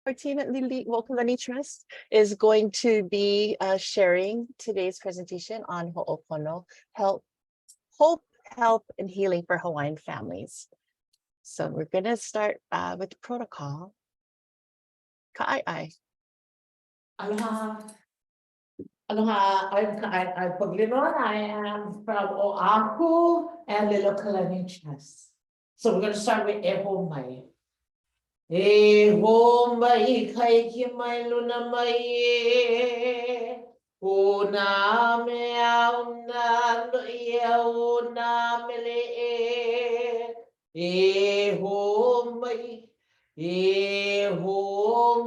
Our team at Lili'uokalani Trust is going to be sharing today's presentation on Ho'opono, hope, help, and healing for Hawaiian families. So we're going to start with the protocol. Ka'ai. Aloha. Aloha, I'm Paglino. I am from Oahu and Lili'uokalani Trust. So we're going to start with Eho Mai. Eho Mai kai ki mai luna mai e. Una mea una no ia una mele e. Eho Mai. Eho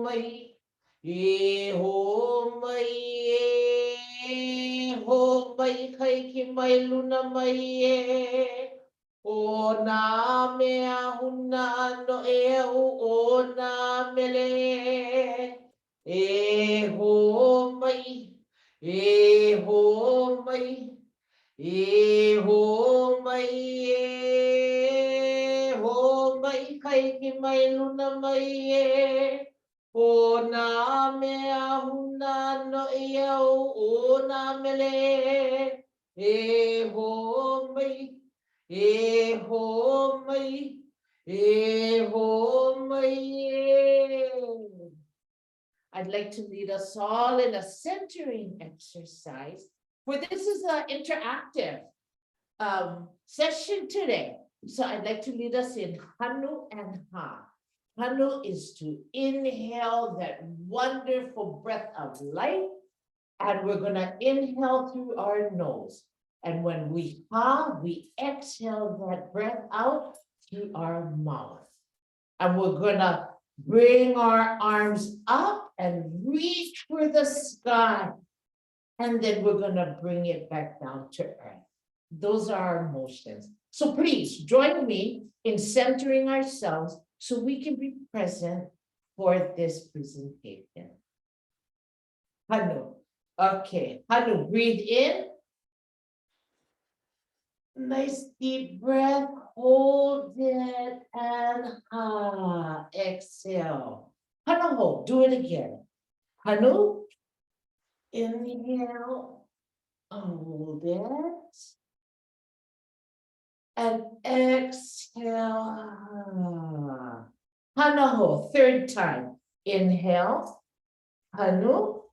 Mai. Eho Mai. Eho Mai kai ki mai luna mai e. O nā mea huna no e o nā mele. E ho mai, e ho mai, e ho mai, e ho mai, kai ki mai luna mai e. O nā mea huna no e o nā mele. E ho mai. Eho mai, eho mai. I'd like to lead us all in a centering exercise, for this is an interactive session today. So I'd like to lead us in Hanu and Ha. Hanu is to inhale that wonderful breath of life, and we're going to inhale through our nose. And when we ha, we exhale that breath out through our mouth. And we're gonna bring our arms up and reach for the sky. And then we're gonna bring it back down to earth. Those are our motions. So please join me in centering ourselves so we can be present for this presentation. Hanu. Okay, Hanu, breathe in. Nice deep breath, hold it and exhale. Hanu, do it again. Hanu, inhale, hold it, and exhale. Hanu, third time. Inhale, Hanu,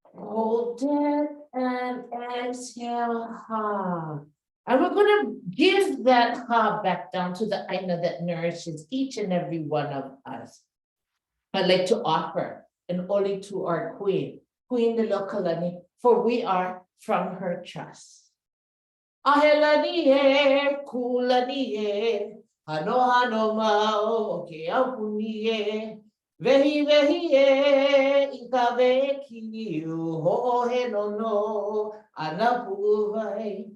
hold it. And exhale, ha. And we're going to give that ha back down to the aina that nourishes each and every one of us. I'd like to offer an oli to our queen, Queen Lili'uokalani, for we are from her trust. Ahelani e, kulani e, hano hano mau, ke aupuni e. Vehi vehi e, ikawe ki ho'ohe no no, anapu vai.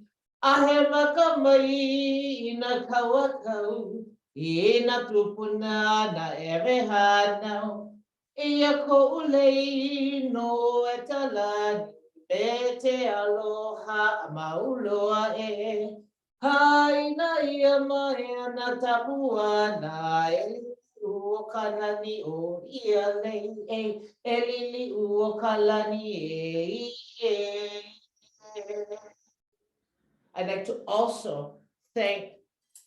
Ahe makamai, ina kawakau, ina tupuna na ere hanau. Ia ko ulei no etalani, bete aloha mauloa e. Haina ia mai na tapua na e. Lili'uokalani o ia lei e Lili'uokalani e. I'd like to also thank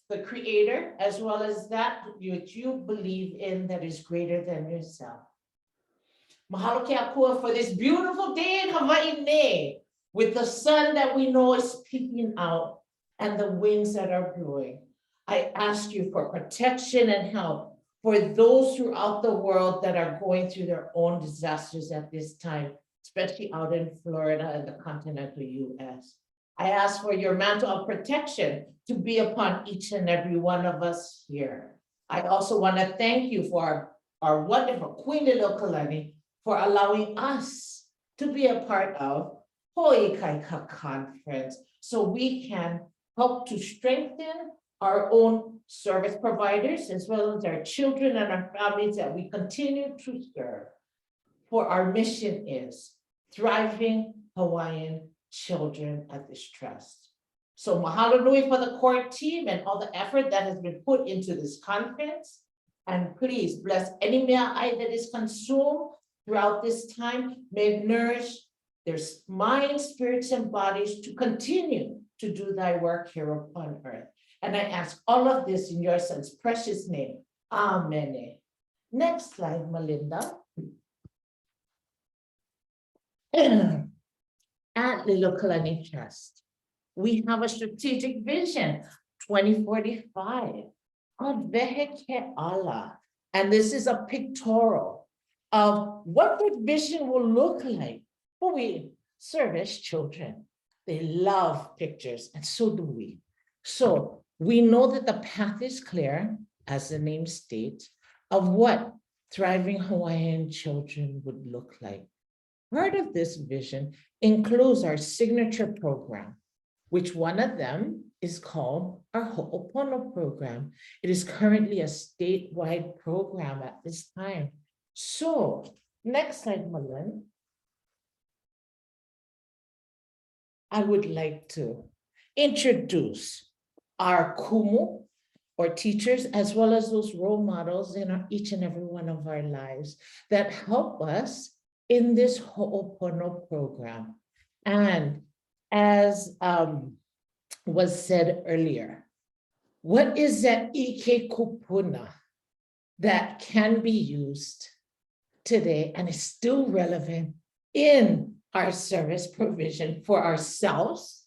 the Creator as well as that which you believe in that is greater than yourself. Mahalo ke akua for this beautiful day in Hawaii, with the sun that we know is peeking out and the winds that are blowing. I ask you for protection and help for those throughout the world that are going through their own disasters at this time, especially out in Florida and the continental US. I ask for your mantle of protection to be upon each and every one of us here. I also want to thank you for our wonderful Queen Lili'uokalani for allowing us to be a part of Ho'oikaika Conference so we can help to strengthen our own service providers, as well as our children and our families that we continue to serve. For our mission is thriving Hawaiian children at this trust. So mahalo nui for the core team and all the effort that has been put into this conference. And please bless any mea'ai that is consumed throughout this time. May it nourish their minds, spirits, and bodies to continue to do thy work here upon earth. And I ask all of this in your son's precious name. Amen. Next slide, Melinda. At Lili'uokalani Trust, we have a strategic vision, 2045, on Veheke'ala. And this is a pictorial of what that vision will look like when we serve as children. They love pictures, and so do we. So we know that the path is clear, as the name states, of what thriving Hawaiian children would look like. Part of this vision includes our signature program, which one of them is called our Ho'opono program. It is currently a statewide program at this time. So next slide, Malin. I would like to introduce our kumu, or teachers, as well as those role models in each and every one of our lives that help us in this Ho'opono program. And as was said earlier, what is that ike kupuna that can be used today and is still relevant in our service provision for ourselves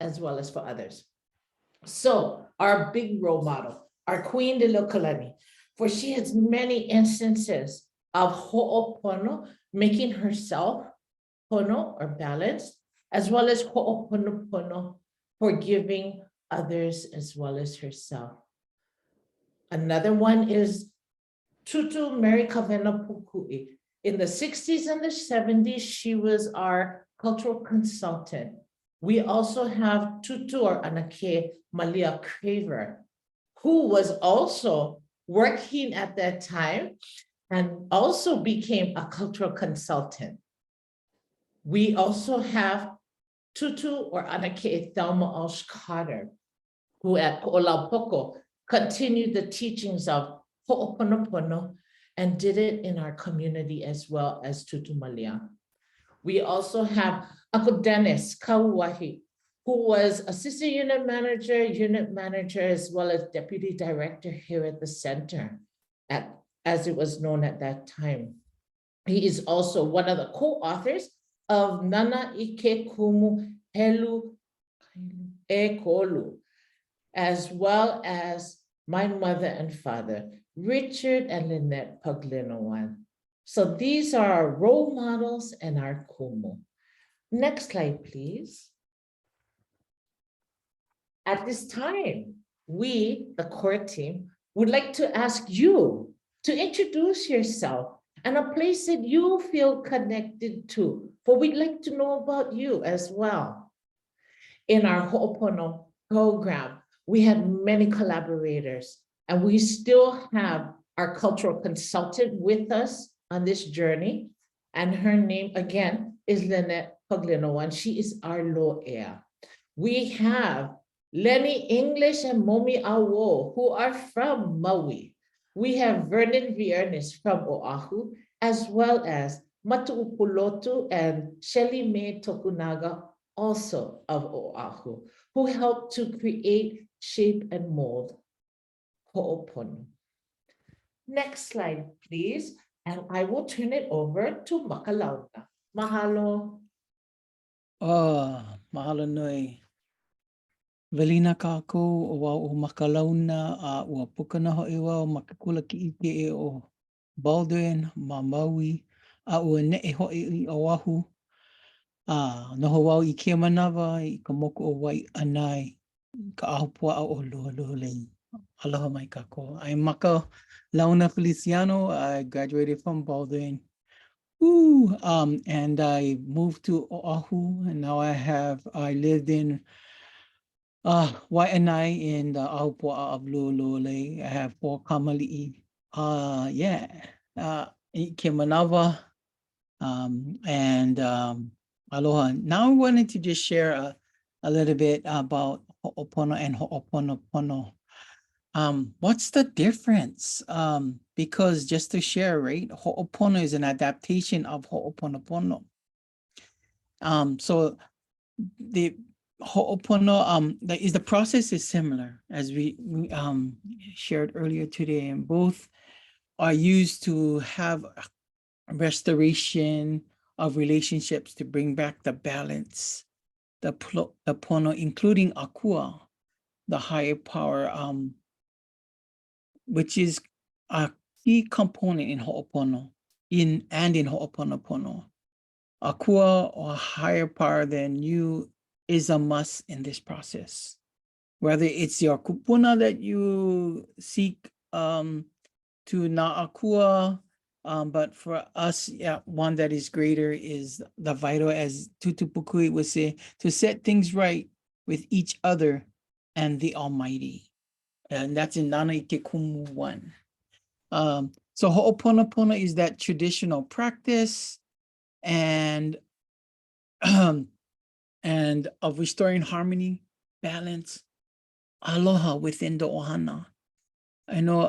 as well as for others? So our big role model, our Queen Lili'uokalani, for she has many instances of Ho'opono, making herself pono, or balanced, as well as Ho'oponopono, forgiving others as well as herself. Another one is Tutu Mary Kavena Pukui. In the 60s and the 70s, she was our cultural consultant. We also have Tutu, or Anake Malia Craver, who was also working at that time and also became a cultural consultant. We also have Tutu, or Anake Thelma Alsh Carter, who at Ko'olaupoko continued the teachings of Ho'oponopono and did it in our community as well as Tutu Malia. We also have Uncle Dennis Kauahi, who was assistant unit manager, as well as deputy director here at the center, as it was known at that time. He is also one of the co-authors of Nana Ike Kumu Helu E Kolu, as well as my mother and father, Richard and Lynette Paglinowan. So these are our role models and our kumu. Next slide, please. At this time, we, the core team, would like to ask you to introduce yourself and a place that you feel connected to, for we'd like to know about you as well. In our Ho'opono program, we had many collaborators, and we still have our cultural consultant with us on this journey. And her name, again, is Lynette Paglinowan. She is our lawyer. We have Lenny English and Momi Awo, who are from Maui. We have Vernon Viernes from Oahu, as well as Matu'upulotu and Shelly Mae Tokunaga, also of Oahu, who helped to create, shape, and mold Ho'opono. Next slide, please. And I will turn it over to Makalauna. Mahalo. Mahalo nui. Velina kako o wau o Makalauna a ua pukana ho'i wau makakula ki ike e o Baldwin, ma Maui, a ua ne'e ho'i i Oahu. Noho wau i kia manawa i ka moko o wai anai, ka ahupua o lua lei. Aloha mai kako. I'm Makalauna Feliciano. I graduated from Baldwin. And I moved to Oahu, and now I lived in Waianae in the Ahupua of Lili'uokalani. I have 4 kamali'i. Ke manawa, and aloha. Now I wanted to just share a little bit about Ho'opono and Ho'oponopono. What's the difference? Because just to share, right? Ho'opono is an adaptation of Ho'oponopono. So the Ho'opono, the process is similar as we shared earlier today, and both are used to have restoration of relationships to bring back the balance, the pono, including akua, the higher power, which is a key component in Ho'opono, in Ho'oponopono. Akua, or higher power than you, is a must in this process. Whether it's your kupuna that you seek to na akua, but for us, yeah, one that is greater is the vital, as Tutu Pukui would say, to set things right with each other and the Almighty. And that's in Nana Ike Kumu 1. So Ho'oponopono is that traditional practice and and of restoring harmony, balance, aloha within the ohana. I know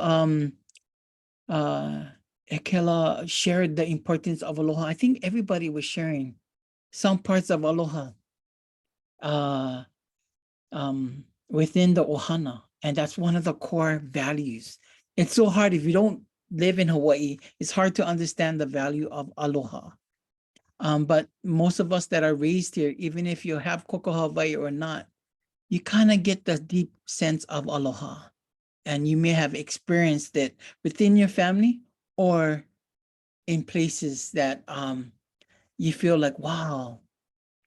Ekela shared the importance of aloha. I think everybody was sharing some parts of aloha within the ohana, and that's one of the core values. It's so hard if you don't live in Hawaii, it's hard to understand the value of aloha. But most of us that are raised here, even if you have koko Hawaii or not, you kind of get the deep sense of aloha. And you may have experienced it within your family or in places that you feel like, wow,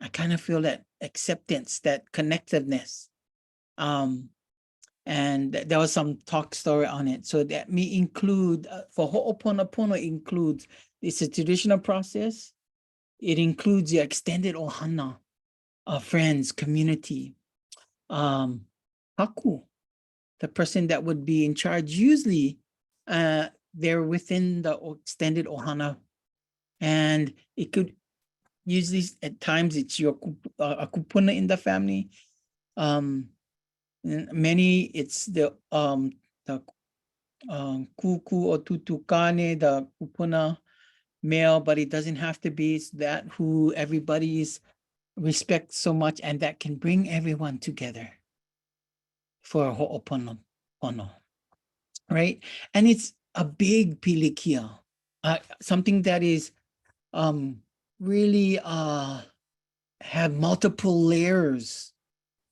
I kind of feel that acceptance, that connectiveness. And there was some talk story on it. So that may include, for Ho'oponopono includes, it's a traditional process. It includes your extended ohana, friends, community, haku, the person that would be in charge. Usually, they're within the extended ohana, and it could usually at times it's your a kupuna in the family. Many it's the kuku or tutukane, the kupuna male, but it doesn't have to be. It's that who everybody's respect so much, and that can bring everyone together for Ho'opono, right? And it's a big pilikia, something that is really have multiple layers,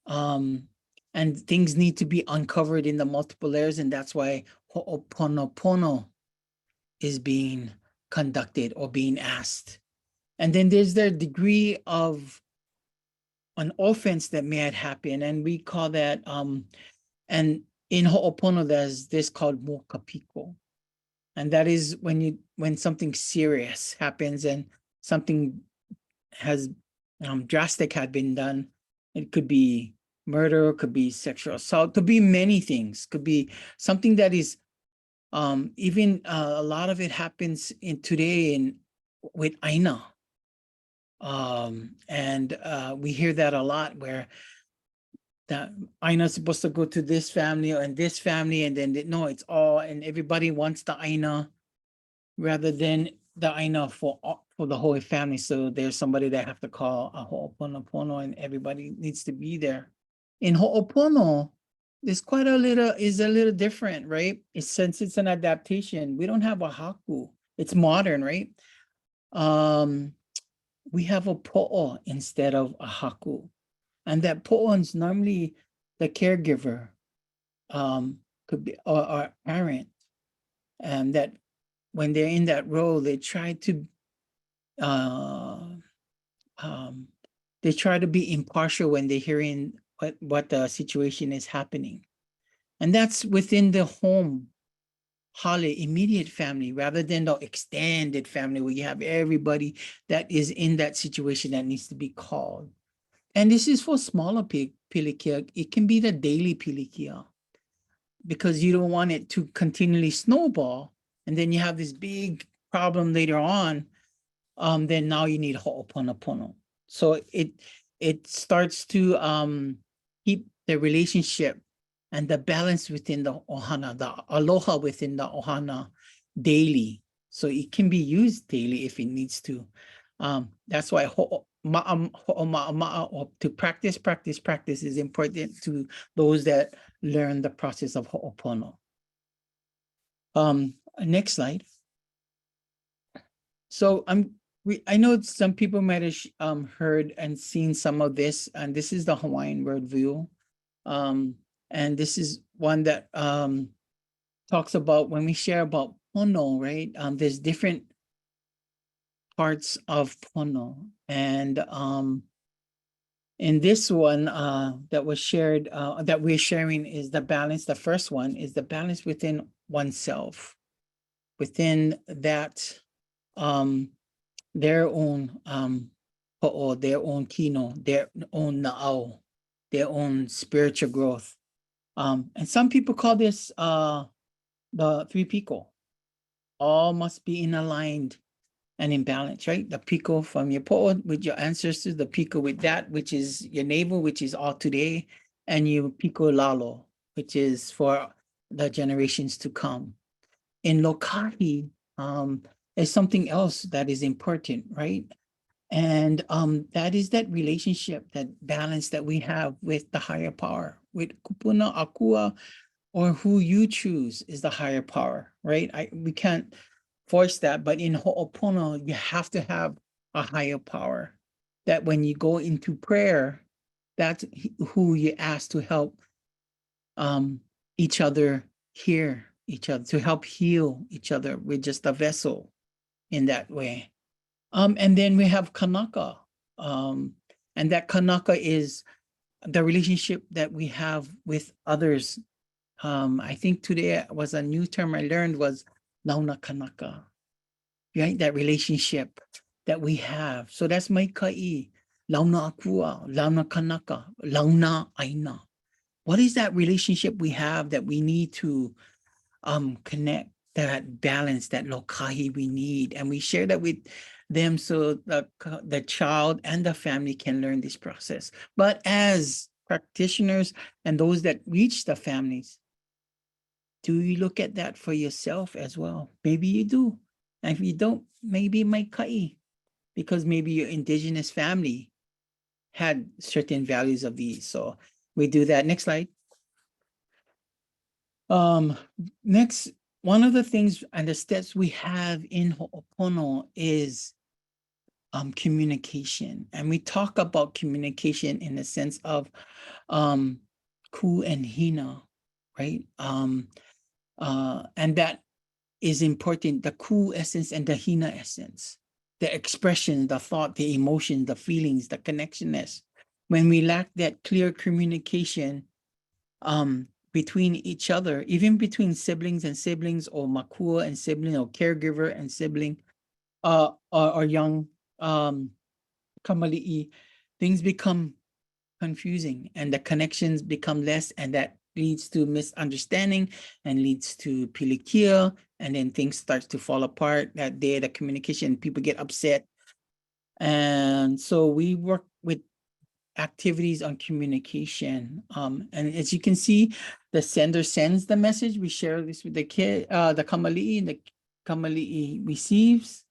and things need to be uncovered in the multiple layers, and that's why Ho'oponopono is being conducted or being asked. And then there's the degree of an offense that may have happened, and we call that and in Ho'opono there's this called mokapiko, and that is when something serious happens and something has drastic had been done. It could be murder, could be sexual assault, could be many things, could be something that is even a lot of it happens in today with aina. And we hear that a lot, where that aina is supposed to go to this family and this family, and then no, it's all, and everybody wants the aina rather than the aina for the whole family. So there's somebody that have to call a Ho'oponopono, and everybody needs to be there. In Ho'opono, there's quite a little different, right? Since it's an adaptation, we don't have a haku. It's modern, right? We have a po'o instead of a haku. And that po'o is normally the caregiver, could be or parent, and that when they're in that role, they try to be impartial when they're hearing what the situation is happening. And that's within the home, hale, immediate family, rather than the extended family where you have everybody that is in that situation that needs to be called. And this is for smaller pilikia. It can be the daily pilikia, because you don't want it to continually snowball, and then you have this big problem later on. Then now you need Ho'oponopono. So it starts to keep the relationship and the balance within the ohana, the aloha within the ohana daily. So it can be used daily if it needs to. That's why ho'oma'ama'a, or to practice is important to those that learn the process of ho'opono. Next slide. So I know some people might have heard and seen some of this, and this is the Hawaiian worldview. And this is one that talks about when we share about pono, right? There's different parts of pono. And in this one that was shared, that we're sharing is the balance. The first one is the balance within oneself, within that their own ho'o, their own kino, their own na'au, their own spiritual growth. And some people call this the three piko. All must be in aligned and in balance, right? The piko from your po'o with your ancestors, the piko with that, which is your navel, which is all today, and your piko lalo, which is for the generations to come. In lokahi, is something else that is important, right? And that is that relationship, that balance that we have with the higher power, with kupuna, akua, or who you choose is the higher power, right? We can't force that, but in Ho'opono, you have to have a higher power. That when you go into prayer, that's who you ask to help each other hear each other, to help heal each other with just a vessel in that way. And then we have kanaka. And that kanaka is the relationship that we have with others. I think today was a new term I learned was launa kanaka, right? That relationship that we have. So that's mai ka'i, launa akua, launa kanaka, launa aina. What is that relationship we have that we need to connect, that balance, that lokahi we need, and we share that with them so the child and the family can learn this process. But as practitioners and those that reach the families, do you look at that for yourself as well? Maybe you do. And if you don't, maybe it might kai, because maybe your indigenous family had certain values of these. So we do that. Next slide. Next, one of the things and the steps we have in Ho'opono is communication. And we talk about communication in the sense of ku and hina, right? And that is important, the ku essence and the hina essence, the expression, the thought, the emotion, the feelings, the connectionness. When we lack that clear communication between each other, even between siblings and siblings, or makua and sibling, or caregiver and sibling, or young kamali'i, things become confusing and the connections become less, and that leads to misunderstanding and leads to pilikia, and then things start to fall apart. That day, the communication, people get upset. And so we work with activities on communication. And as you can see, the sender sends the message. We share this with the kid, the kamali'i, and the kamali'i receives.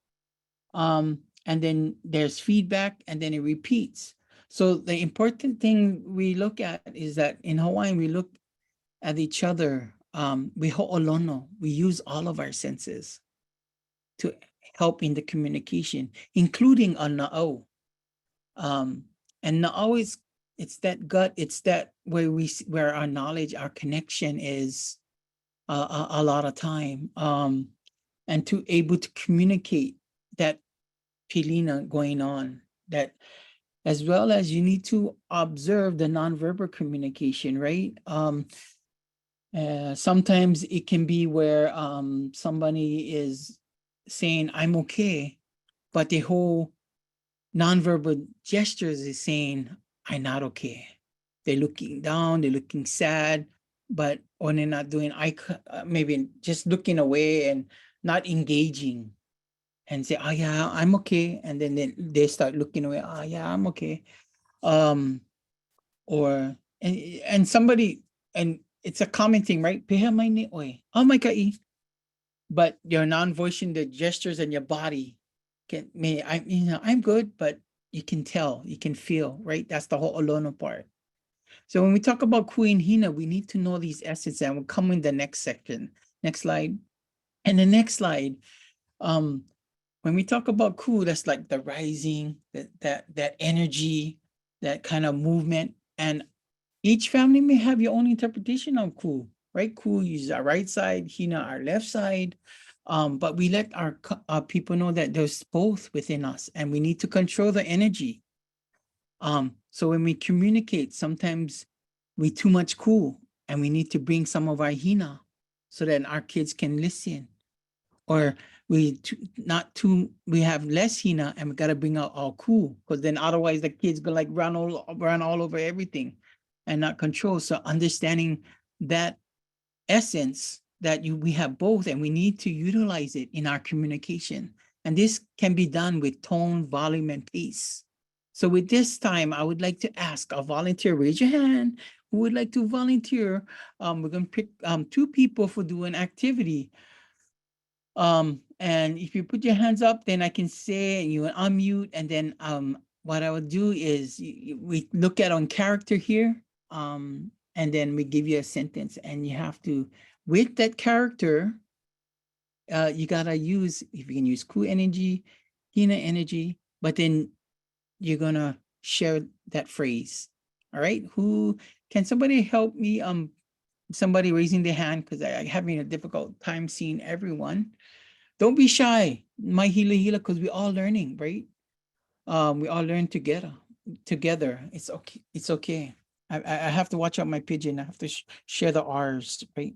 And then there's feedback, and then it repeats. So the important thing we look at is that in Hawaiian, we look at each other. We ho'olono, we use all of our senses to help in the communication, including a na'au. And na'au is, it's that gut, it's that where our knowledge, our connection is a lot of time. And to able to communicate that pilina going on, that as well as you need to observe the nonverbal communication, right? Sometimes it can be where somebody is saying, I'm okay, but the whole nonverbal gestures is saying, I'm not okay. They're looking down, they're looking sad, but or they're not doing maybe just looking away and not engaging, and say, oh yeah, I'm okay. And then they start looking away, oh yeah, I'm okay. Or and somebody, and it's a common thing, right? Peha mai ni oi. Oh my kai. But you're non-voicing the gestures and your body can may I'm good, but you can tell, you can feel, right? That's the whole alono part. So when we talk about ku and hina, we need to know these essence, and we'll come in the next section. Next slide. And the next slide, when we talk about ku, that's like the rising, that energy, that kind of movement. And each family may have your own interpretation of ku, right? Ku is our right side, hina our left side. But we let our people know that there's both within us, and we need to control the energy. So when we communicate, sometimes we too much ku, and we need to bring some of our hina so that our kids can listen. Or we have less hina, and we got to bring out our ku, because then otherwise the kids go like run all over everything and not control. So understanding that essence that we have both, and we need to utilize it in our communication. And this can be done with tone, volume, and pace. So with this time, I would like to ask a volunteer, raise your hand, who would like to volunteer. We're going to pick 2 people for doing activity. And if you put your hands up, then I can say, and you unmute, and then what I would do is we look at on character here, and then we give you a sentence, and you have to, with that character, you gotta use, if you can use ku energy, hina energy, but then you're gonna share that phrase. All right, who can somebody help me? Somebody raising their hand, because I'm having a difficult time seeing everyone. Don't be shy, my hila, because we're all learning, right? We all learn together. It's okay. It's okay. I have to watch out my pigeon. I have to share the R's, right?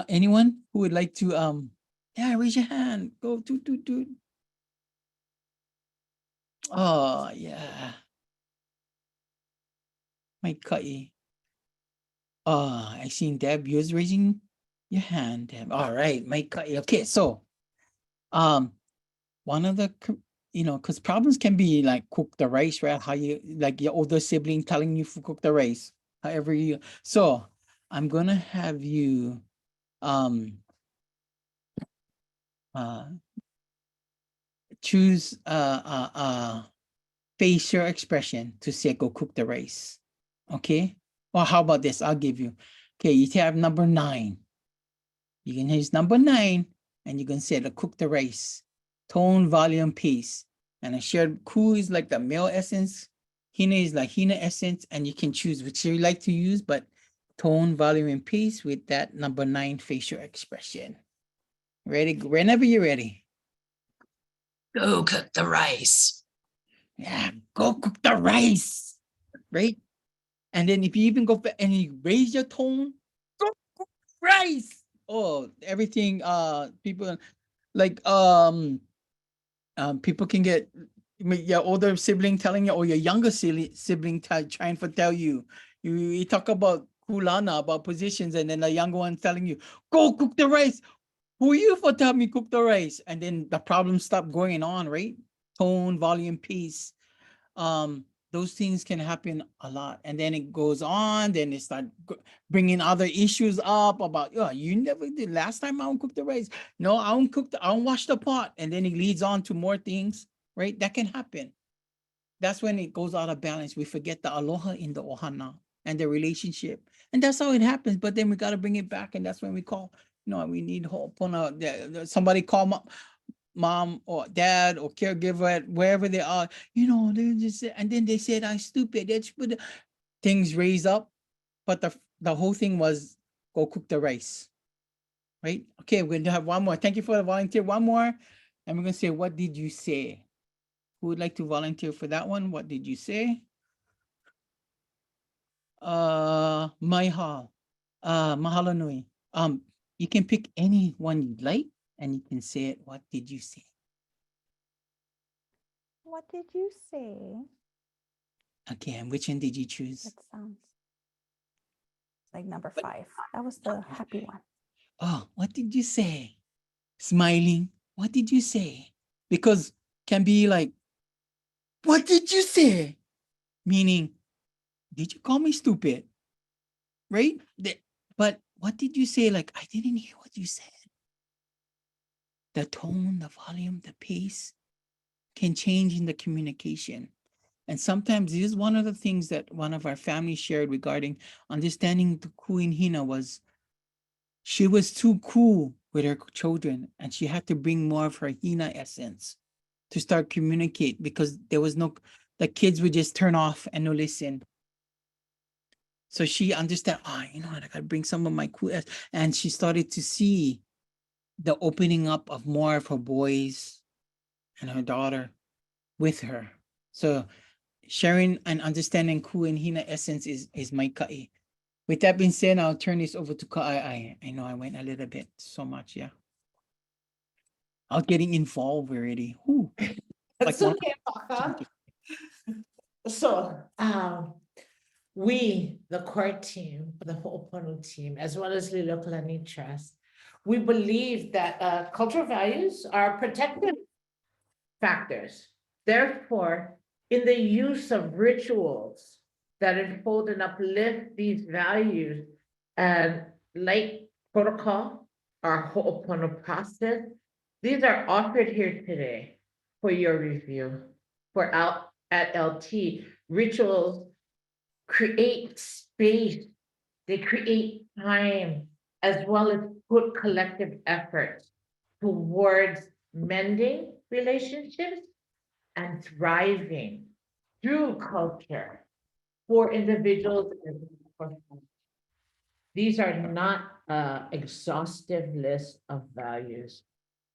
Anyone who would like to yeah, raise your hand. Go do. Oh yeah. My kai. Oh, I seen Deb. You're raising your hand, Deb. All right, my kai. Okay, so one of the because problems can be like cook the rice, right? How you, like your older sibling telling you to cook the rice, however you. So I'm gonna have you uh choose facial expression to say go cook the rice. Okay, or how about this? I'll give you, okay, you have number 9. You can use number 9, and you can say to cook the rice. Tone, volume, pace. And I shared ku is like the male essence. Hina is like hina essence, and you can choose which you like to use, but tone, volume, and pace with that number 9 facial expression. Ready? Whenever you're ready. Go cook the rice. Yeah, go cook the rice. Right? And then if you even go and you raise your tone, go cook rice. Oh, everything people like people can get your older sibling telling you, or your younger sibling trying to tell you. You talk about kulana, about positions, and then the younger one telling you, go cook the rice. Who are you for telling me cook the rice? And then the problems stop going on, right? Tone, volume, pace. Those things can happen a lot, and then it goes on. Then it start bringing other issues up about, oh, you never did last time. I don't cook the rice. No, I don't cook. I don't wash the pot, and then it leads on to more things, right? That can happen. That's when it goes out of balance. We forget the aloha in the ohana and the relationship, and that's how it happens. But then we got to bring it back, and that's when we call. We need Ho'opono. Somebody call mom or dad or caregiver at wherever they are, they just say, and then they said I'm stupid. That's but things raise up, but the whole thing was go cook the rice, right? Okay, we're going to have one more. Thank you for the volunteer. One more, and we're going to say, what did you say? Who would like to volunteer for that one? What did you say? Mahalo nui. You can pick any one you'd like, and you can say it. What did you say? What did you say? Okay, and which one did you choose? That sounds like number 5. That was the happy one. Oh, what did you say? Smiling. What did you say? Because can be like, what did you say? Meaning, did you call me stupid? right? But what did you say? Like, I didn't hear what you said. The tone, the volume, the pace can change in the communication. And sometimes this is one of the things that one of our families shared regarding understanding the Queen Hina was she was too cool with her children and she had to bring more of her Hina essence to start communicate because there was no, the kids would just turn off and no listen. So she understand, you know what, I gotta bring some of my cool, and she started to see the opening up of more of her boys and her daughter with her. So sharing and understanding Ku and Hina essence is my ka'i. With that being said, I'll turn this over to Ka'ai. I know I went a little bit so much, yeah. I'm getting involved already. Whew. That's one- okay, Paka. So, we, the core team, the Ho'opono team, as well as Lili'uokalani Trust, we believe that cultural values are protective factors. Therefore, in the use of rituals that unfold and uplift these values, and like protocol, our Ho'opono process, these are offered here today for your review. For out at LT, rituals create space, they create time, as well as put collective effort towards mending relationships and thriving through culture for individuals and for families. These are not exhaustive list of values,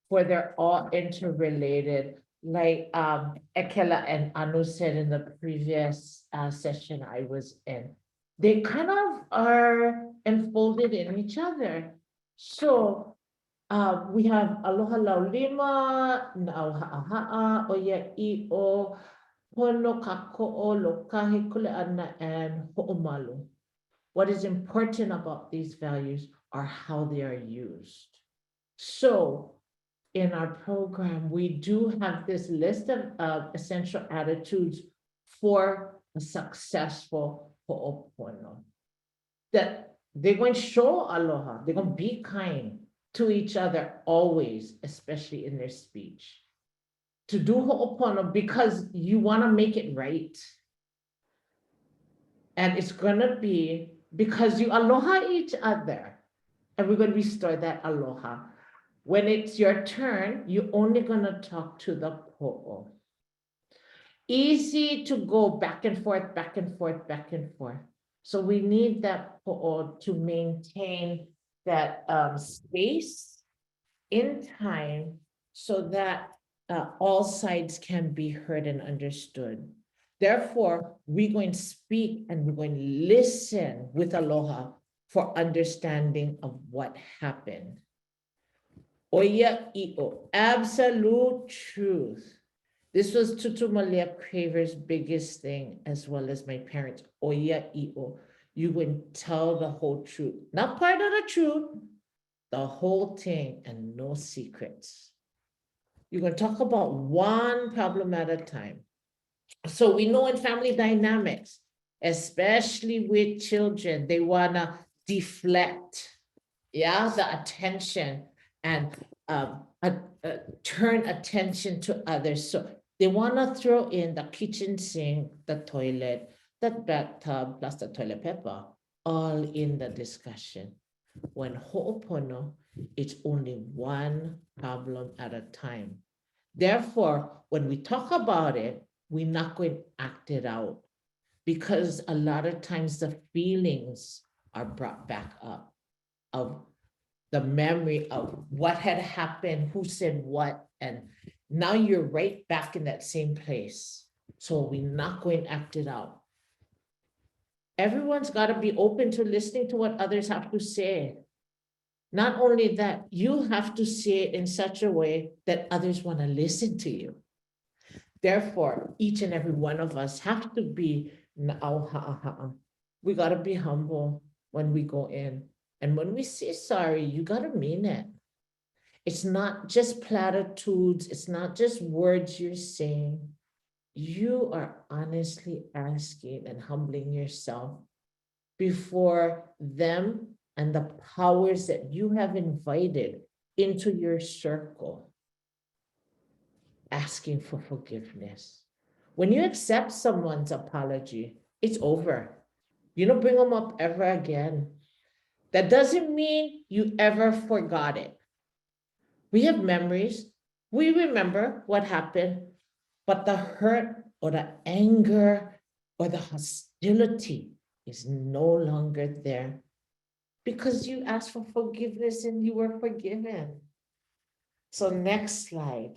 for they're all interrelated. Like Ekela and Anu said in the previous session I was in, they kind of are enfolded in each other. So we have aloha laulima, nauha'aha'a, oia'i'o, pono kako'o, lokahi kule'ana, and ho'omalu. What is important about these values are how they are used. So in our program, we do have this list of essential attitudes for a successful ho'opono. That they're going to show aloha, they're going to be kind to each other always, especially in their speech. To do ho'opono because you want to make it right. And it's going to be because you aloha each other. And we're going to restore that aloha. When it's your turn, you're only going to talk to the po'o. Easy to go back and forth, back and forth, back and forth. So we need that po'o to maintain that space in time so that all sides can be heard and understood. Therefore, we're going to speak and we're going to listen with aloha for understanding of what happened. Oia'i'o, absolute truth. This was Tutu Malia Craver's biggest thing, as well as my parents. Oia'i'o, you would tell the whole truth, not part of the truth, the whole thing, and no secrets. You're going to talk about one problem at a time. So we know in family dynamics, especially with children, they want to deflect, the attention and turn attention to others. So they want to throw in the kitchen sink, the toilet, the bathtub, plus the toilet paper, all in the discussion. When ho'opono, it's only one problem at a time. Therefore, when we talk about it, we're not going to act it out, because a lot of times the feelings are brought back up of the memory of what had happened, who said what, and now you're right back in that same place. So we're not going to act it out. Everyone's got to be open to listening to what others have to say. Not only that, you have to say it in such a way that others want to listen to you. Therefore, each and every one of us have to be we got to be humble when we go in. And when we say sorry, you got to mean it. It's not just platitudes. It's not just words you're saying. You are honestly asking and humbling yourself before them and the powers that you have invited into your circle, asking for forgiveness. When you accept someone's apology, it's over. You don't bring them up ever again. That doesn't mean you ever forgot it. We have memories. We remember what happened, but the hurt or the anger or the hostility is no longer there because you asked for forgiveness and you were forgiven. So next slide.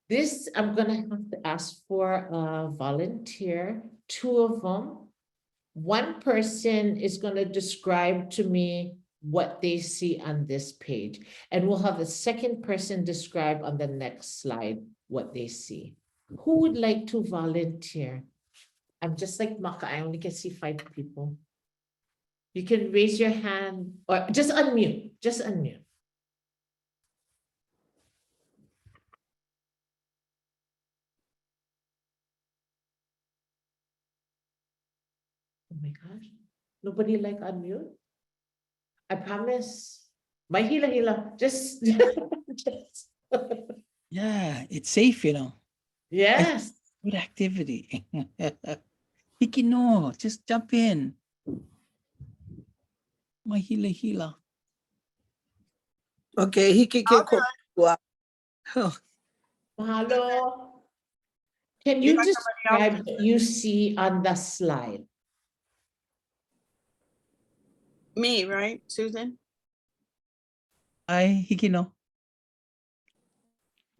This, I'm gonna have to ask for a volunteer, 2 of them. One person is gonna describe to me what they see on this page. And we'll have the second person describe on the next slide what they see. Who would like to volunteer? I'm just like Maka, I only can see 5 people. You can raise your hand or just unmute, just unmute. Oh my gosh, nobody like unmute? I promise. My hila, just, just. Yeah, it's safe, you know. Yes. Good activity. Hiki no, just jump in. My hila. Okay, hiki ke ko. Oh, Mahalo. Can you describe what you see on the slide? Me, right, Susan? hi, hiki no.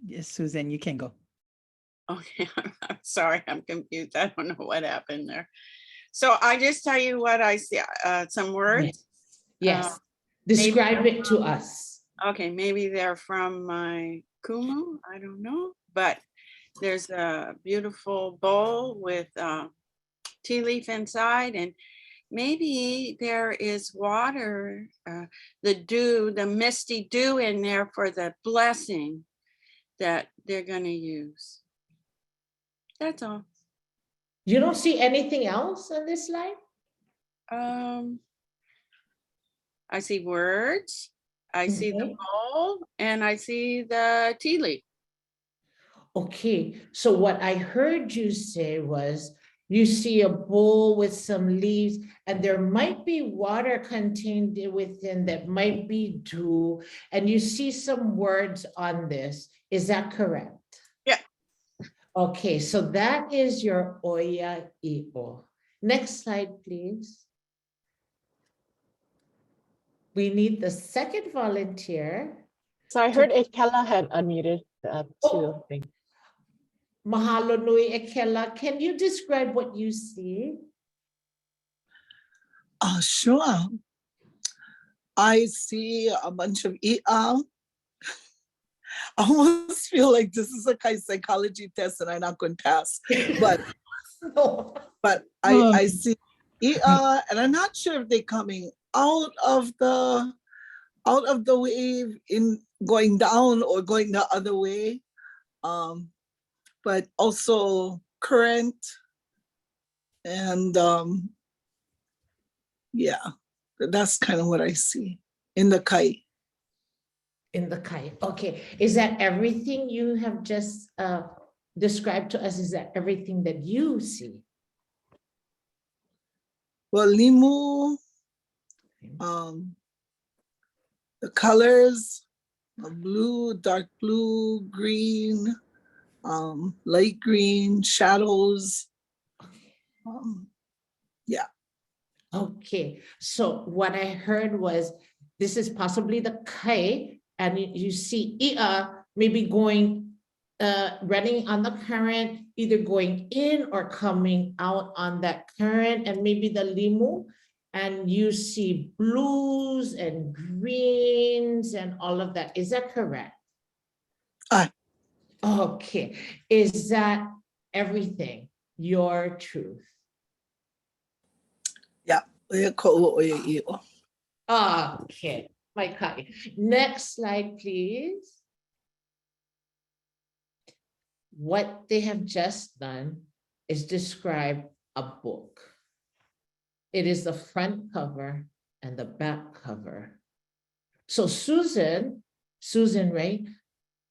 Yes, Susan, you can go. Okay, I'm sorry, I'm confused. I don't know what happened there. So I just tell you what I see, some words. Yes. Describe it to us. Okay, maybe they're from my kumu, I don't know, but there's a beautiful bowl with tea leaf inside, and maybe there is water, the dew, the misty dew in there for the blessing that they're gonna use. That's all. You don't see anything else on this slide? I see words, I see the Okay. bowl, and I see the tea leaf. Okay, so what I heard you say was you see a bowl with some leaves and there might be water contained within that might be dew, and you see some words on this. Is that correct? Yeah. Okay, so that is your oya i'o. Next slide, please. We need the second volunteer. So I heard Ekela had unmuted too. Oh. Mahalo nui Ekela. Can you describe what you see? Sure. I see a bunch of I almost feel like this is a kind of psychology test and I'm not going to pass. But No. but I see and I'm not sure if they're coming out of the wave in going down or going the other way. But also current and yeah, that's kind of what I see in the kite. In the kite. Okay. Is that everything you have just described to us? Is that everything that you see? Well, limu, the colors, blue, dark blue, green, light green, shadows. Yeah. Okay. So what I heard was this is possibly the kite, and you see Ia maybe going, running on the current, either going in or coming out on that current, and maybe the limu, and you see blues and greens and all of that. Is that correct? Okay. Is that everything? Your truth? Yeah. Okay, my kai. Next slide, please. What they have just done is describe a book. It is the front cover and the back cover. So Susan, right,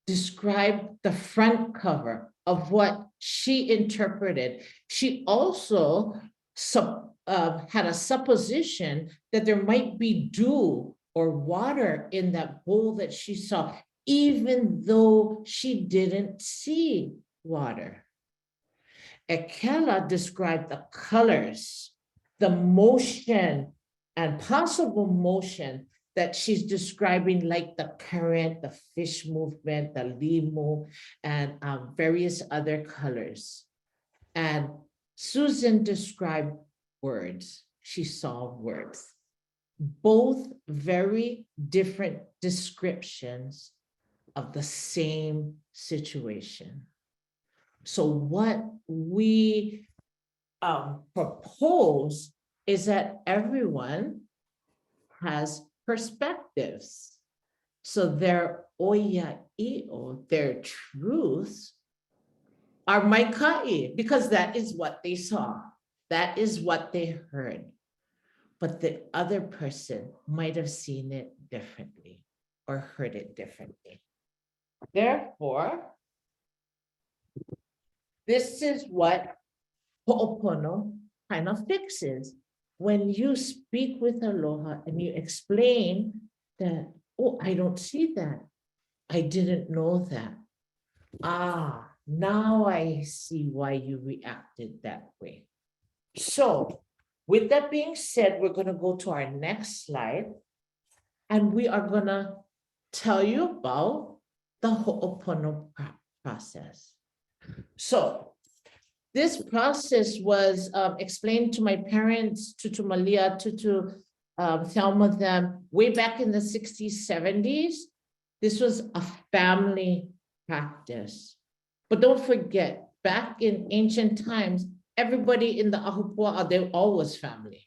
described the front cover of what she interpreted. She also had a supposition that there might be dew or water in that bowl that she saw, even though she didn't see water. Ekela described the colors, the motion, and possible motion that she's describing, like the current, the fish movement, the limu, and various other colors. And Susan described words. She saw words. Both very different descriptions of the same situation. So what we propose is that everyone has perspectives. So their oia'io, their truths, are maika'i, because that is what they saw. That is what they heard. But the other person might have seen it differently or heard it differently. Therefore, this is what Ho'opono kind of fixes. When you speak with aloha and you explain that, oh, I don't see that. I didn't know that. Ah, now I see why you reacted that way. So with that being said, we're going to go to our next slide, and we are going to tell you about the Ho'opono process. So this process was explained to my parents, to Malia, to Thelma, them way back in the 60s, 70s. This was a family practice. But don't forget, back in ancient times, everybody in the ahupua'a, they all was family.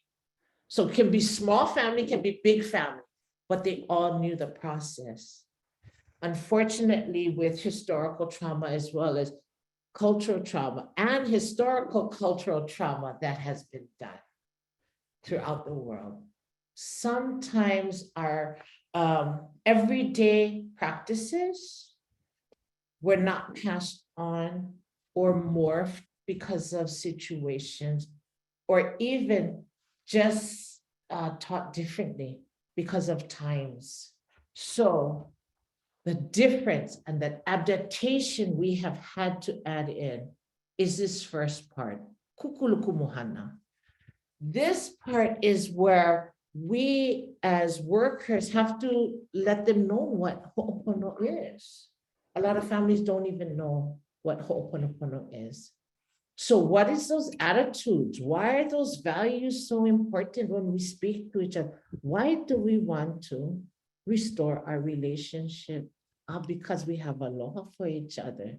So it can be small family, can be big family, but they all knew the process. Unfortunately, with historical trauma as well as cultural trauma and historical cultural trauma that has been done throughout the world, sometimes our everyday practices were not passed on or morphed because of situations, or even just taught differently because of times. So the difference and the adaptation we have had to add in is this first part, kukulukumuhana. This part is where we as workers have to let them know what Ho'opono is. A lot of families don't even know what Ho'oponopono is. So what is those attitudes? Why are those values so important when we speak to each other? Why do we want to restore our relationship? Because we have aloha for each other.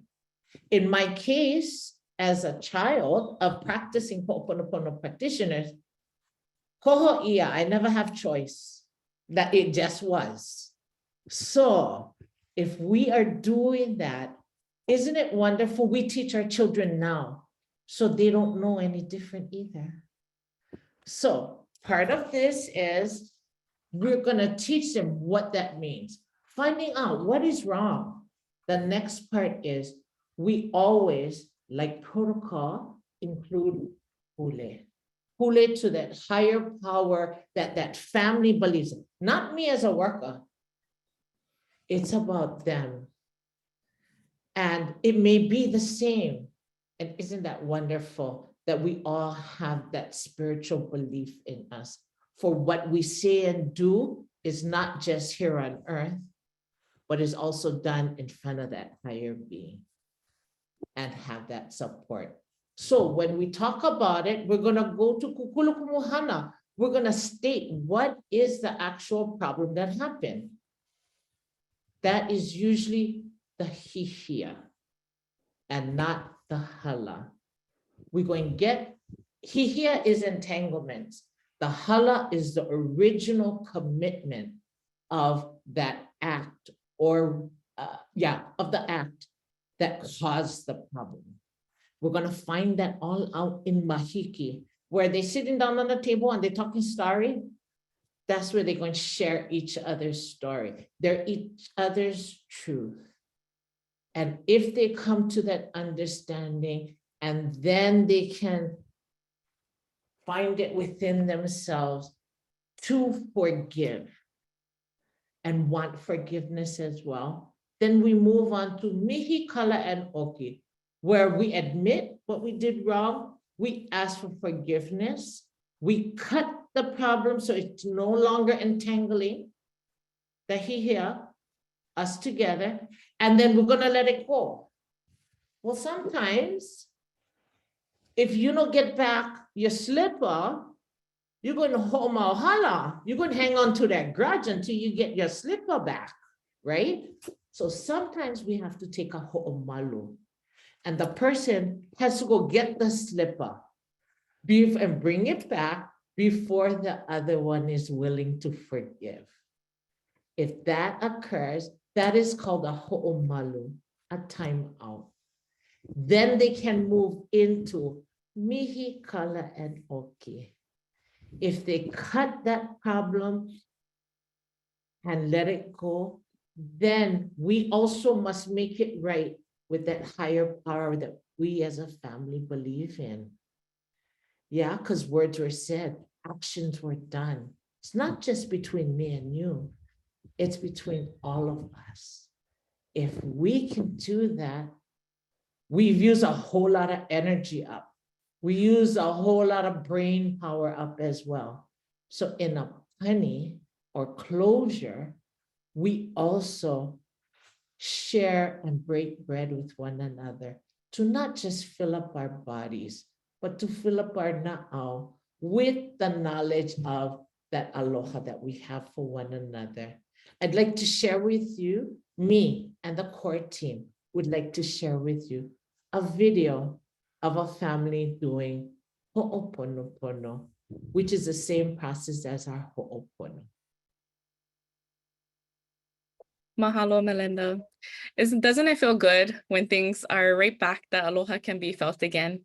In my case, as a child of practicing Ho'oponopono practitioners, koho'ia, I never have choice. That it just was. So if we are doing that, isn't it wonderful? We teach our children now, so they don't know any different either. So part of this is we're going to teach them what that means. Finding out what is wrong. The next part is we always, like protocol, include hule. Hule to that higher power that family believes in. Not me as a worker. It's about them. And it may be the same. And isn't that wonderful that we all have that spiritual belief in us? For what we say and do is not just here on earth, but is also done in front of that higher being and have that support. So when we talk about it, we're going to go to kukulukumuhana. We're going to state what is the actual problem that happened. That is usually the hihia and not the hala. We're going to get, hihia is entanglements. The hala is the original commitment of that act, or of the act that caused the problem. We're gonna find that all out in Mahiki, where they're sitting down on the table and they're talking story. That's where they're going to share each other's story. They're each other's truth. And if they come to that understanding, and then they can find it within themselves to forgive and want forgiveness as well, then we move on to mihi, kala, and oki, where we admit what we did wrong, we ask for forgiveness, we cut the problem so it's no longer entangling the here, us together, and then we're gonna let it go. Well, sometimes if you don't get back your slipper, you're going to ho'omahala. You're going to hang on to that grudge until you get your slipper back, right? So sometimes we have to take a ho'omalu, and the person has to go get the slipper and bring it back before the other one is willing to forgive. If that occurs, that is called a ho'omalu, a timeout. Then they can move into mihi, kala, and oki. If they cut that problem and let it go, then we also must make it right with that higher power that we as a family believe in. Yeah, because words were said, actions were done. It's not just between me and you, it's between all of us. If we can do that, we've used a whole lot of energy up. We use a whole lot of brain power up as well. So in a honey or closure, we also share and break bread with one another to not just fill up our bodies, but to fill up our na'au with the knowledge of that aloha that we have for one another. I'd like to share with you, me and the core team would like to share with you a video of a family doing ho'oponopono, which is the same process as our ho'opono. Mahalo, Melinda. Doesn't it feel good when things are right back that aloha can be felt again,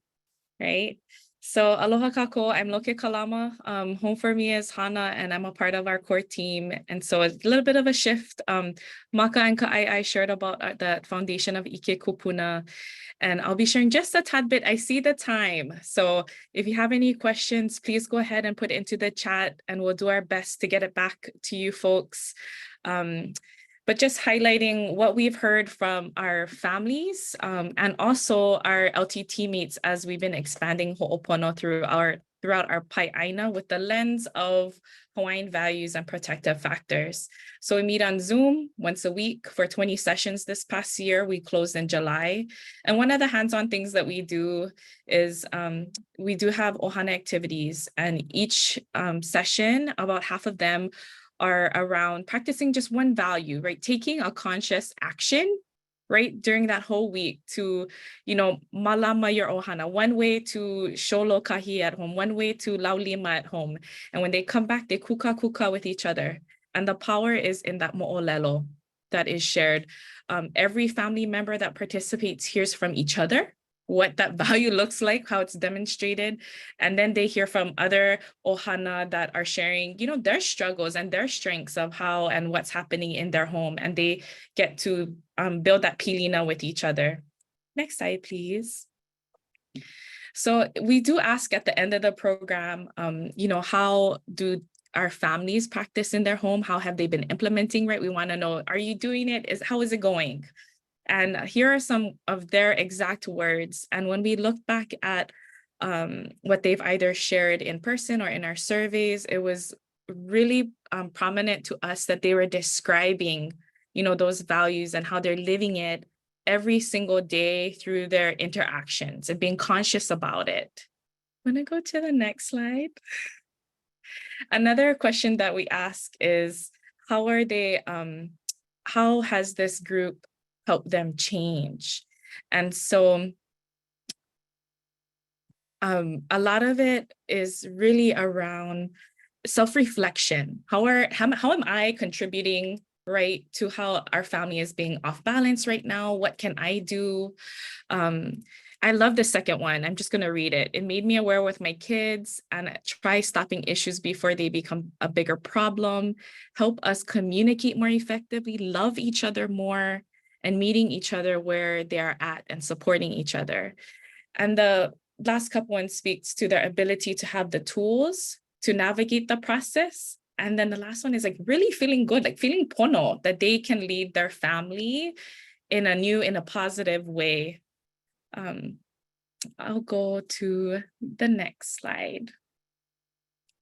right? So aloha kako, I'm Loke Kalama. Home for me is Hana, and I'm a part of our core team. And so it's a little bit of a shift. Maka and Ka'ai shared about the foundation of Ike Kupuna, and I'll be sharing just a tad bit. I see the time. So if you have any questions, please go ahead and put it into the chat, and we'll do our best to get it back to you folks. But just highlighting what we've heard from our families and also our LT teammates as we've been expanding Ho'opono throughout our Pai'aina with the lens of Hawaiian values and protective factors. So we meet on Zoom once a week for 20 sessions this past year. We closed in July. And one of the hands-on things that we do is we do have ohana activities, and each session, about half of them are around practicing just one value, right? Taking a conscious action, right? During that whole week to, malama your ohana, one way to sholo kahi at home, one way to laulima at home. And when they come back, they kuka with each other. And the power is in that mo'olelo that is shared. Every family member that participates hears from each other what that value looks like, how it's demonstrated. And then they hear from other ohana that are sharing, their struggles and their strengths of how and what's happening in their home. And they get to build that pilina with each other. Next slide, please. So we do ask at the end of the program, how do our families practice in their home? How have they been implementing, right? We want to know, are you doing it? How is it going? And here are some of their exact words. And when we look back at what they've either shared in person or in our surveys, it was really prominent to us that they were describing, those values and how they're living it every single day through their interactions and being conscious about it. I'm gonna go to the next slide. Another question that we ask is, how has this group help them change? And so a lot of it is really around self-reflection. How am I contributing, right, to how our family is being off balance right now? What can I do? I love the second one. I'm just going to read it. It made me aware with my kids and try stopping issues before they become a bigger problem, help us communicate more effectively, love each other more, and meeting each other where they are at and supporting each other. And the last couple one speaks to their ability to have the tools to navigate the process. And then the last one is like really feeling good, like feeling pono, that they can lead their family in a positive way. I'll go to the next slide.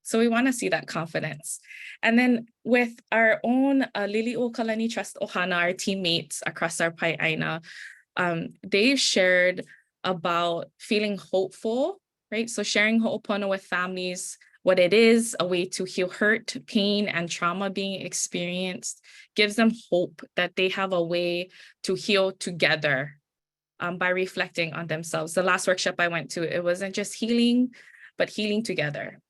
So we want to see that confidence. And then with our own Lili'uokalani Trust Ohana, our teammates across our Pai'aina, they've shared about feeling hopeful, right? So sharing Ho'opono with families, what it is, a way to heal hurt, pain, and trauma being experienced, gives them hope that they have a way to heal together by reflecting on themselves. The last workshop I went to, it wasn't just healing, but healing together.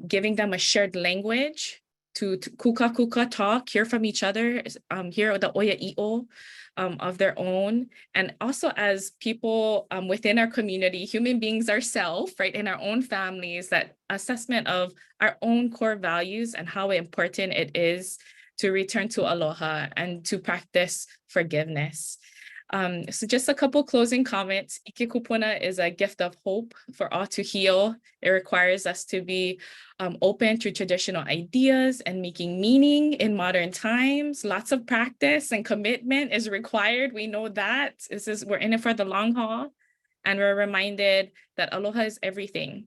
Giving them a shared language to kuka talk, hear from each other, hear the oya i'o of their own. And also as people within our community, human beings ourselves, right, in our own families, that assessment of our own core values and how important it is to return to aloha and to practice forgiveness. So just a couple closing comments. Ike kupuna is a gift of hope for all to heal. It requires us to be open to traditional ideas and making meaning in modern times. Lots of practice and commitment is required. We know that. We're in it for the long haul. And we're reminded that aloha is everything.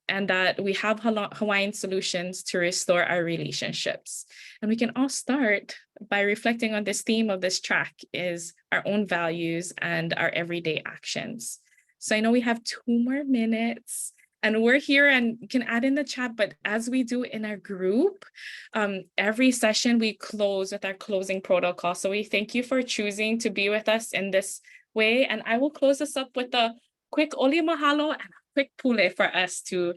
And that we have Hawaiian solutions to restore our relationships. And we can all start by reflecting on this theme of this track is our own values and our everyday actions. So I know we have 2 more minutes and we're here and you can add in the chat, but as we do in our group, every session we close with our closing protocol. So we thank you for choosing to be with us in this way. And I will close this up with a quick oli mahalo and quick pule for us to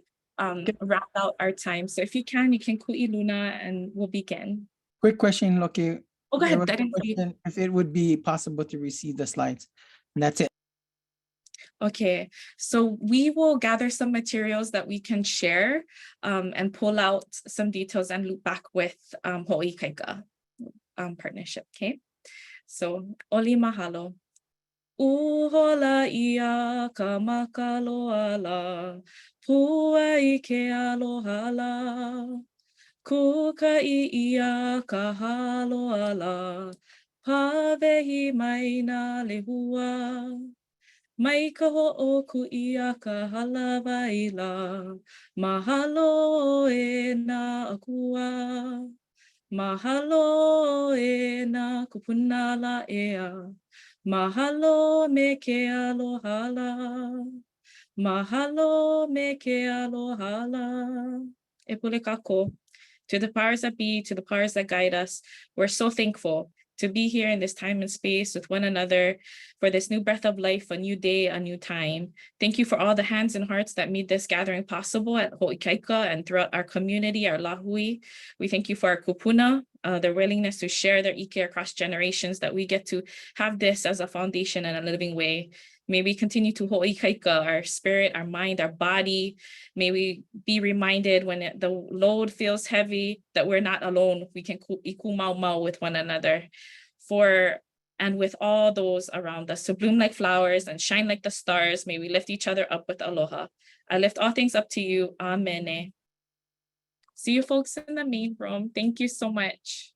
wrap out our time. So if you can ku'i luna and we'll begin. Quick question, Loki. Oh, go There ahead. was I a didn't see you. question if it would be possible to receive the slides. And that's it. Okay, so we will gather some materials that we can share and pull out some details and loop back with Ho'oikaika partnership, okay? So, oli mahalo. Uhola ia ka makaloala, pua I ke alohala. Kuka'i ia ka haloala, pawehi mai nā lehua. Mai ka ho'oku ia ka halawaila, mahalo e nā akua. Mahalo e nā kupunala ea, mahalo me ke alohala. Mahalo me ke alohala. E pule kako. To the powers that be, to the powers that guide us, we're so thankful to be here in this time and space with one another for this new breath of life, a new day, a new time. Thank you for all the hands and hearts that made this gathering possible at Ho'oikaika and throughout our community, our lahui. We thank you for our kupuna, their willingness to share their ike across generations, that we get to have this as a foundation and a living way. May we continue to Ho'oikaika, our spirit, our mind, our body. May we be reminded when the load feels heavy that we're not alone. We can iku mau mau with one another. And with all those around us to bloom like flowers and shine like the stars. May we lift each other up with aloha. I lift all things up to you. Amen. See you folks in the main room. Thank you so much.